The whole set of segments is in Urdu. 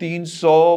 300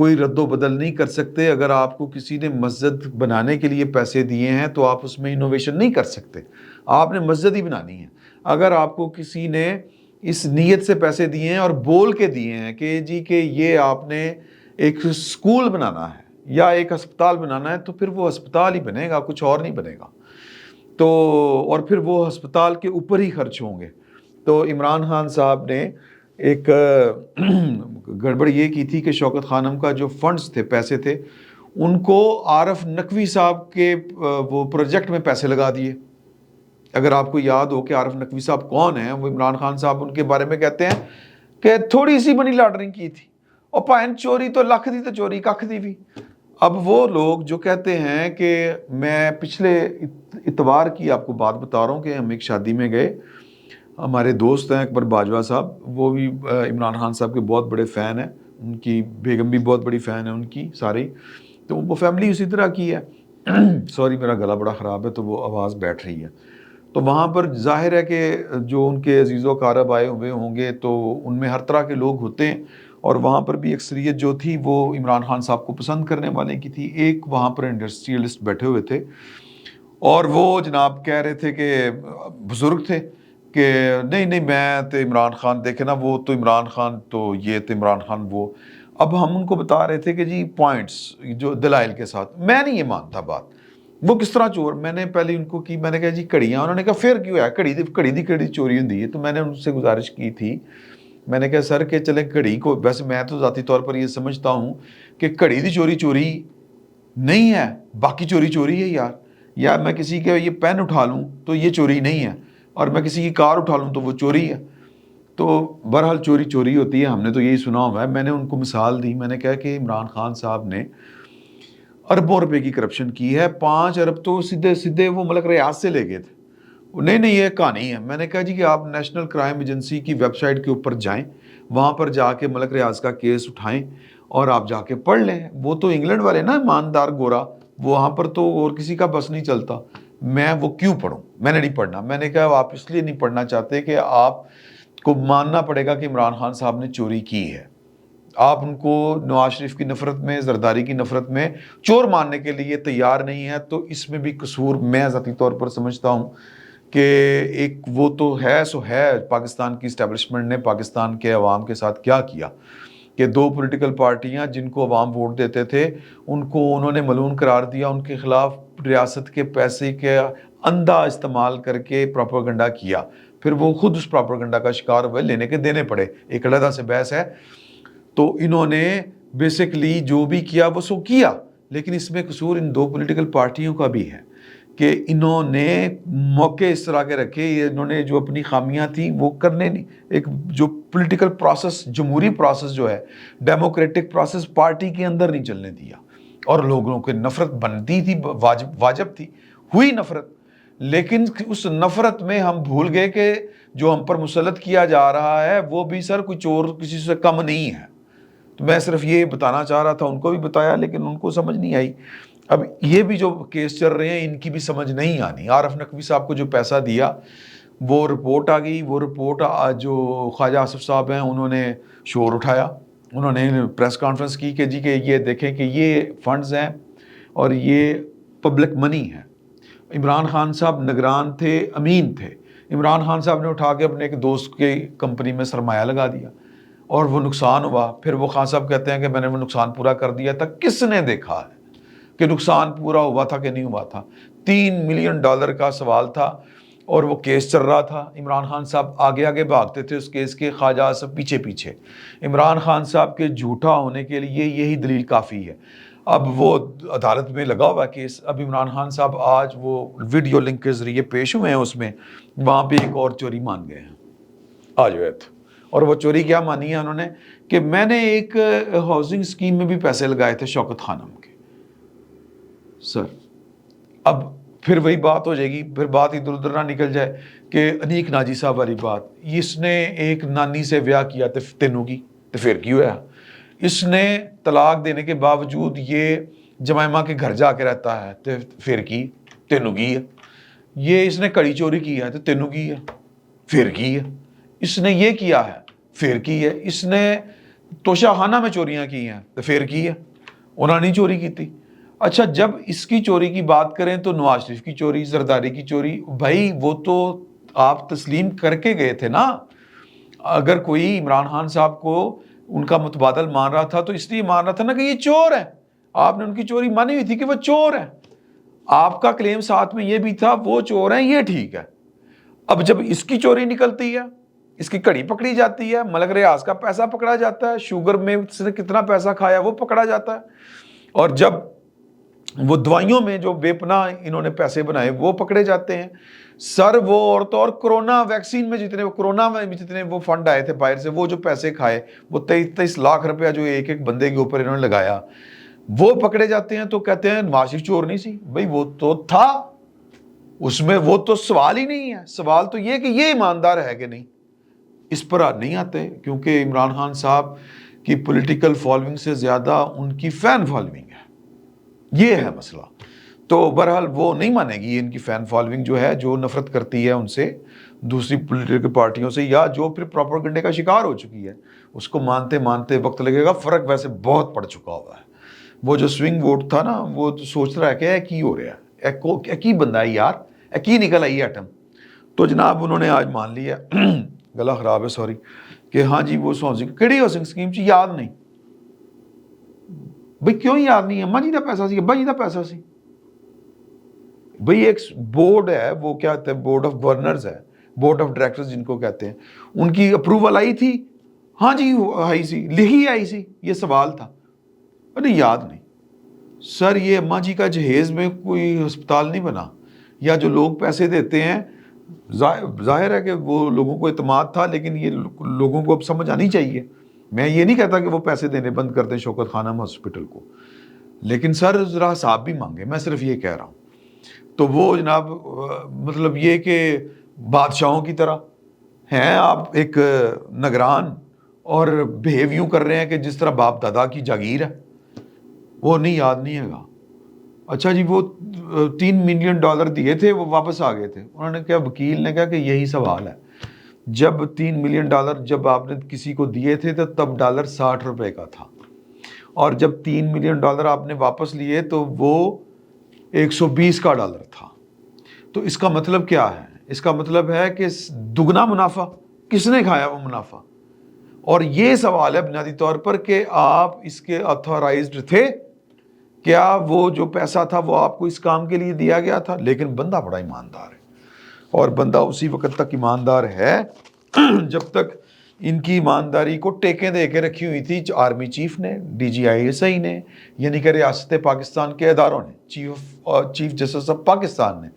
کوئی رد و بدل نہیں کر سکتے. اگر آپ کو کسی نے مسجد بنانے کے لیے پیسے دیے ہیں تو آپ اس میں انوویشن نہیں کر سکتے, آپ نے مسجد ہی بنانی ہے. اگر آپ کو کسی نے اس نیت سے پیسے دیے ہیں اور بول کے دیے ہیں کہ جی کہ یہ آپ نے ایک سکول بنانا ہے یا ایک ہسپتال بنانا ہے, تو پھر وہ ہسپتال ہی بنے گا, کچھ اور نہیں بنے گا. تو اور پھر وہ ہسپتال کے اوپر ہی خرچ ہوں گے. تو عمران خان صاحب نے ایک گڑبڑ یہ کی تھی کہ شوکت خانم کا جو فنڈز تھے, پیسے تھے, ان کو عارف نقوی صاحب کے وہ پروجیکٹ میں پیسے لگا دیے. اگر آپ کو یاد ہو کہ عارف نقوی صاحب کون ہیں, وہ عمران خان صاحب ان کے بارے میں کہتے ہیں کہ تھوڑی سی منی لانڈرنگ کی تھی, اور پائن چوری تو لکھ دی تو چوری ککھ دی بھی. اب وہ لوگ جو کہتے ہیں کہ میں پچھلے اتوار کی آپ کو بات بتا رہا ہوں کہ ہم ایک شادی میں گئے, ہمارے دوست ہیں اکبر باجوہ صاحب, وہ بھی عمران خان صاحب کے بہت بڑے فین ہیں, ان کی بیگم بھی بہت بڑی فین ہے ان کی ساری, تو وہ فیملی اسی طرح کی ہے. سوری میرا گلا بڑا خراب ہے تو وہ آواز بیٹھ رہی ہے. تو وہاں پر ظاہر ہے کہ جو ان کے عزیز و اقارب آئے ہوئے ہوں گے تو ان میں ہر طرح کے لوگ ہوتے ہیں, اور وہاں پر بھی اکثریت جو تھی وہ عمران خان صاحب کو پسند کرنے والے کی تھی. ایک وہاں پر انڈسٹریلسٹ بیٹھے ہوئے تھے اور وہ جناب کہہ رہے تھے کہ بزرگ تھے کہ نہیں نہیں میں تو عمران خان, دیکھے نا وہ تو عمران خان تو یہ تو عمران خان وہ. اب ہم ان کو بتا رہے تھے کہ جی پوائنٹس جو دلائل کے ساتھ, میں نہیں یہ مانتا بات, وہ کس طرح چور. میں نے پہلے ان کو کی, میں نے کہا جی کڑیاں, انہوں نے کہا پھر کیوں ہے کڑی چوری ہوندی ہے. تو میں نے ان سے گزارش کی تھی, میں نے کہا سر کہ چلیں گھڑی کو, ویسے میں تو ذاتی طور پر یہ سمجھتا ہوں کہ گھڑی دی چوری نہیں ہے, باقی چوری ہے یار. یا میں کسی کے یہ پین اٹھا لوں تو یہ چوری نہیں ہے, اور میں کسی کی کار اٹھا لوں تو وہ چوری ہے. تو بہرحال چوری ہوتی ہے, ہم نے تو یہی سنا ہوا ہے. میں نے ان کو مثال دی, میں نے کہا کہ عمران خان صاحب نے اربوں روپے کی کرپشن کی ہے. 5 ارب تو سیدھے وہ ملک ریاض سے لے گئے تھے. نہیں یہ کہانی ہے. میں نے کہا جی کہ آپ نیشنل کرائم ایجنسی کی ویب سائٹ کے اوپر جائیں, وہاں پر جا کے ملک ریاض کا کیس اٹھائیں اور آپ جا کے پڑھ لیں. وہ تو انگلینڈ والے نا, ایماندار گورا, وہاں پر تو اور کسی کا بس نہیں چلتا. میں وہ کیوں پڑھوں, میں نے نہیں پڑھنا. میں نے کہا آپ اس لیے نہیں پڑھنا چاہتے کہ آپ کو ماننا پڑے گا کہ عمران خان صاحب نے چوری کی ہے. آپ ان کو نواز شریف کی نفرت میں, زرداری کی نفرت میں چور ماننے کے لیے تیار نہیں ہے. تو اس میں بھی قصور میں ذاتی طور پر سمجھتا ہوں کہ ایک وہ تو ہے سو ہے, پاکستان کی اسٹیبلشمنٹ نے پاکستان کے عوام کے ساتھ کیا کیا کہ 2 پولیٹیکل پارٹیاں جن کو عوام ووٹ دیتے تھے ان کو انہوں نے ملعون قرار دیا, ان کے خلاف ریاست کے پیسے کے اندھا استعمال کر کے پروپیگنڈا کیا. پھر وہ خود اس پروپیگنڈا کا شکار ہوئے, لینے کے دینے پڑے, ایک علیحدہ سے بحث ہے. تو انہوں نے بیسکلی جو بھی کیا وہ سو کیا, لیکن اس میں قصور ان 2 پولیٹیکل پارٹیوں کا بھی ہے کہ انہوں نے موقع اس طرح کے رکھے, انہوں نے جو اپنی خامیاں تھیں وہ کرنے نہیں. ایک جو پولیٹیکل پروسیس, جمہوری پروسیس جو ہے, ڈیموکریٹک پروسیس پارٹی کے اندر نہیں چلنے دیا, اور لوگوں کے نفرت بنتی تھی, واجب تھی, ہوئی نفرت. لیکن اس نفرت میں ہم بھول گئے کہ جو ہم پر مسلط کیا جا رہا ہے وہ بھی سر کوئی چور کسی سے کم نہیں ہے. تو میں صرف یہ بتانا چاہ رہا تھا, ان کو بھی بتایا لیکن ان کو سمجھ نہیں آئی. اب یہ بھی جو کیس چل رہے ہیں ان کی بھی سمجھ نہیں آنی. عارف نقوی صاحب کو جو پیسہ دیا وہ رپورٹ آ گئی, وہ رپورٹ جو خواجہ آصف صاحب ہیں انہوں نے شور اٹھایا, انہوں نے پریس کانفرنس کی کہ جی کہ یہ دیکھیں کہ یہ فنڈز ہیں اور یہ پبلک منی ہے. عمران خان صاحب نگران تھے, امین تھے. عمران خان صاحب نے اٹھا کے اپنے ایک دوست کی کمپنی میں سرمایہ لگا دیا اور وہ نقصان ہوا. پھر وہ خان صاحب کہتے ہیں کہ میں نے وہ نقصان پورا کر دیا تھا. کس نے دیکھا ہے کہ نقصان پورا ہوا تھا کہ نہیں ہوا تھا؟ $3 ملین کا سوال تھا اور وہ کیس چل رہا تھا. عمران خان صاحب آگے بھاگتے تھے اس کیس کے, خواجہ آصف پیچھے. عمران خان صاحب کے جھوٹا ہونے کے لیے یہی دلیل کافی ہے. اب وہ عدالت میں لگا ہوا کیس. اب عمران خان صاحب آج وہ ویڈیو لنک کے ذریعے پیش ہوئے ہیں, اس میں وہاں پہ ایک اور چوری مان گئے ہیں آج ویت. اور وہ چوری کیا مانی ہے انہوں نے کہ میں نے ایک ہاؤسنگ اسکیم میں بھی پیسے لگائے تھے شوکت خانم کے. سر اب پھر وہی بات ہو جائے گی, پھر بات ادھر ادھر نہ نکل جائے کہ انیک ناجی صاحب والی بات. اس نے ایک نانی سے بیاہ کیا تھا تینوں کی, تو پھر کی ہوا؟ اس نے طلاق دینے کے باوجود یہ جمائمہ کے گھر جا کے رہتا ہے, تو پھر کی تینوں کی ہے. یہ اس نے کڑی چوری کی ہے تو تینوں کی ہے, پھر کی ہے. اس نے یہ کیا ہے, پھر کی ہے. اس نے توشہ خانہ میں چوریاں کی ہیں تو پھر کی ہے، انہوں نے نہیں چوری کی تھی۔ اچھا جب اس کی چوری کی بات کریں تو نواز شریف کی چوری، زرداری کی چوری، بھائی وہ تو آپ تسلیم کر کے گئے تھے نا۔ اگر کوئی عمران خان صاحب کو ان کا متبادل مان رہا تھا تو اس لیے مان رہا تھا نا کہ یہ چور ہے، آپ نے ان کی چوری مانی ہوئی تھی کہ وہ چور ہے، آپ کا کلیم ساتھ میں یہ بھی تھا وہ چور ہیں، یہ ٹھیک ہے۔ اب جب اس کی چوری نکلتی ہے، اس کی کڑی پکڑی جاتی ہے، ملک ریاض کا پیسہ پکڑا جاتا ہے، شوگر میں اس نے کتنا پیسہ کھایا وہ پکڑا جاتا ہے، اور جب وہ دوائیوں میں جو بے پناہ انہوں نے پیسے بنائے وہ پکڑے جاتے ہیں۔ سر وہ اور کرونا ویکسین میں جتنے وہ فنڈ آئے تھے باہر سے، وہ جو پیسے کھائے، وہ 23 لاکھ روپیہ جو ایک ایک بندے کے اوپر انہوں نے لگایا، وہ پکڑے جاتے ہیں۔ تو کہتے ہیں نواز شریف چور نہیں سی، بھائی وہ تو تھا، اس میں وہ تو سوال ہی نہیں ہے۔ سوال تو یہ کہ یہ ایماندار ہے کہ نہیں، اس پر نہیں آتے، کیونکہ عمران خان صاحب کی پولیٹیکل فالوئنگ سے زیادہ ان کی فین فالوئنگ ہے، یہ ہے مسئلہ۔ تو بہرحال وہ نہیں مانے گی ان کی فین فالوئنگ جو ہے، جو نفرت کرتی ہے ان سے، دوسری پولیٹیکل پارٹیوں سے، یا جو پھر پروپیگنڈے کا شکار ہو چکی ہے، اس کو مانتے مانتے وقت لگے گا۔ فرق ویسے بہت پڑ چکا ہوا ہے۔ وہ جو سوئنگ ووٹ تھا نا، وہ سوچ رہا ہے کہ ایک ہی ہو رہا ہے، ایک ہی بندہ ہے یار، ایک ہی نکل آئی ایٹم۔ تو جناب انہوں نے آج مان لیا گلا خراب ہے سوری، کہ ہاں جی وہ ہاؤسنگ کہڑی ہاؤسنگ اسکیم چی یاد نہیں۔ بھئی کیوں یاد نہیں ہے؟ اماں جی دا پیسہ سی، ابا جی دا پیسہ سی۔ بھئی ایک بورڈ ہے، وہ کیا کہتے ہیں، بورڈ آف گورنرز ہے، بورڈ آف ڈائریکٹرز جن کو کہتے ہیں، ان کی اپروول آئی تھی، ہاں جی آئی سی، لکھی آئی سی، یہ سوال تھا، ارے یاد نہیں۔ سر یہ اماں جی کا جہیز میں کوئی ہسپتال نہیں بنا، یا جو لوگ پیسے دیتے ہیں، ظاہر ہے کہ وہ لوگوں کو اعتماد تھا، لیکن یہ لوگوں کو اب سمجھ آنی چاہیے۔ میں یہ نہیں کہتا کہ وہ پیسے دینے بند کر دیں شوکت خانم ہاسپٹل کو، لیکن سر ذرا حساب بھی مانگے، میں صرف یہ کہہ رہا ہوں۔ تو وہ جناب مطلب یہ کہ بادشاہوں کی طرح ہیں آپ، ایک نگران، اور بہیو یوں کر رہے ہیں کہ جس طرح باپ دادا کی جاگیر ہے۔ وہ نہیں، یاد نہیں ہے گا۔ اچھا جی وہ $3 ملین دیے تھے، وہ واپس آ گئے تھے۔ انہوں نے کہا، وکیل نے کہا کہ یہی سوال ہے، جب $3 ملین جب آپ نے کسی کو دیے تھے تو تب ڈالر 60 روپے کا تھا، اور جب $3 ملین آپ نے واپس لیے تو وہ 120 کا ڈالر تھا۔ تو اس کا مطلب کیا ہے؟ اس کا مطلب ہے کہ دگنا منافع، کس نے کھایا وہ منافع؟ اور یہ سوال ہے بنیادی طور پر کہ آپ اس کے آتھورائزڈ تھے، کیا وہ جو پیسہ تھا وہ آپ کو اس کام کے لیے دیا گیا تھا؟ لیکن بندہ بڑا ایماندار ہے، اور بندہ اسی وقت تک ایماندار ہے جب تک ان کی ایمانداری کو ٹیکیں دے کے رکھی ہوئی تھی آرمی چیف نے، DGI نے، یعنی کہ ریاست پاکستان کے اداروں نے، چیف جسٹس آف پاکستان نے۔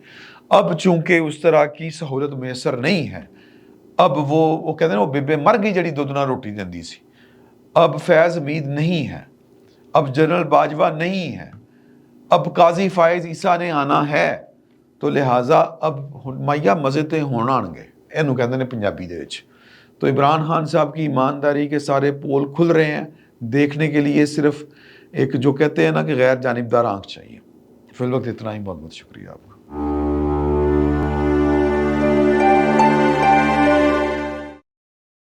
اب چونکہ اس طرح کی سہولت میسر نہیں ہے، اب وہ کہتے ہیں وہ بے مر گئی جڑی دودنا روٹی دیندی سی، اب فیض حمید نہیں ہے، اب جنرل باجوہ نہیں ہے، اب قاضی فائز عیسیٰ نے آنا ہے، تو لہٰذا اب مائیا مزے تے ہونا آنگے، اینو کہتے ہیں پنجابی دے وچ۔ تو عمران خان صاحب کی ایمانداری کے سارے پول کھل رہے ہیں، دیکھنے کے لیے صرف ایک جو کہتے ہیں نا کہ غیر جانبدار آنکھ چاہیے۔ فی الوقت اتنا ہی، بہت بہت شکریہ آپ کا۔